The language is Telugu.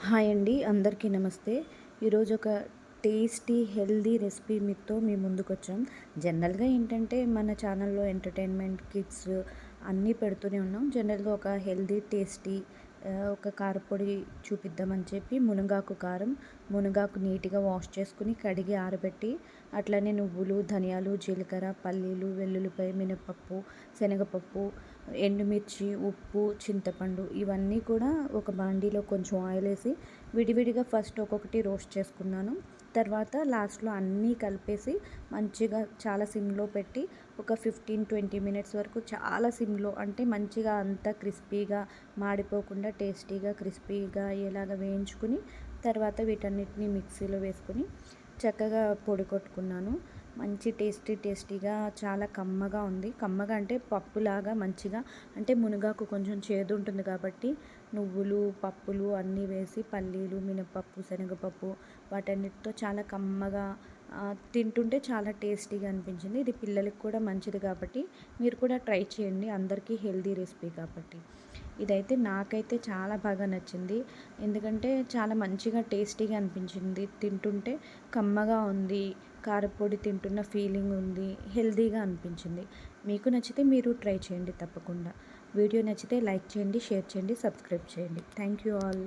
హాయ్ అండి, అందరికీ నమస్తే. ఈరోజు ఒక టేస్టీ హెల్దీ రెసిపీ మీతో మీ ముందుకొచ్చాం. జనరల్గా ఏంటంటే మన ఛానల్లో ఎంటర్టైన్మెంట్ కిడ్స్ అన్నీ పెడుతూనే ఉన్నాం. జనరల్గా ఒక హెల్దీ టేస్టీ ఒక కారపొడి చూపిద్దామని చెప్పి మునగాకు కారం, మునగాకు నీట్గా వాష్ చేసుకుని కడిగి ఆరబెట్టి, అట్లనే నువ్వులు, ధనియాలు, జీలకర్ర, పల్లీలు, వెల్లుల్లిపాయ, మినపప్పు, శనగపప్పు, ఎండుమిర్చి, ఉప్పు, చింతపండు ఇవన్నీ కూడా ఒక బాండీలో కొంచెం ఆయిల్ వేసి విడివిడిగా ఫస్ట్ ఒక్కొక్కటి రోస్ట్ చేసుకున్నాను. తర్వాత లాస్ట్లో అన్నీ కలిపేసి మంచిగా చాలా సిమ్లో పెట్టి ఒక 15-20 మినిట్స్ వరకు చాలా సిమ్లో, అంటే మంచిగా అంతా క్రిస్పీగా మాడిపోకుండా టేస్టీగా క్రిస్పీగా అయ్యేలాగా వేయించుకుని, తర్వాత వీటన్నిటిని మిక్సీలో వేసుకుని చక్కగా పొడి కొట్టుకున్నాను. మంచి టేస్టీగా చాలా కమ్మగా ఉంది. కమ్మగా అంటే పప్పులాగా మంచిగా, అంటే మునగాకు కొంచెం చేదు ఉంటుంది కాబట్టి నువ్వులు, పప్పులు అన్నీ వేసి పల్లీలు, మినపప్పు, శనగపప్పు వాటన్నిటితో చాలా కమ్మగా తింటుంటే చాలా టేస్టీగా అనిపించింది. ఇది పిల్లలకి కూడా మంచిది కాబట్టి మీరు కూడా ట్రై చేయండి. అందరికీ హెల్దీ రెసిపీ కాబట్టి. ఇదైతే నాకైతే చాలా బాగా నచ్చింది. ఎందుకంటే చాలా మంచిగా టేస్టీగా అనిపించింది. తింటుంటే కమ్మగా ఉంది, కారపొడి తింటున్న ఫీలింగ్ ఉంది, హెల్దీగా అనిపించింది. మీకు నచ్చితే మీరు ట్రై చేయండి తప్పకుండా. వీడియో నచ్చితే లైక్ చేయండి, షేర్ చేయండి, సబ్స్క్రైబ్ చేయండి. Thank you all.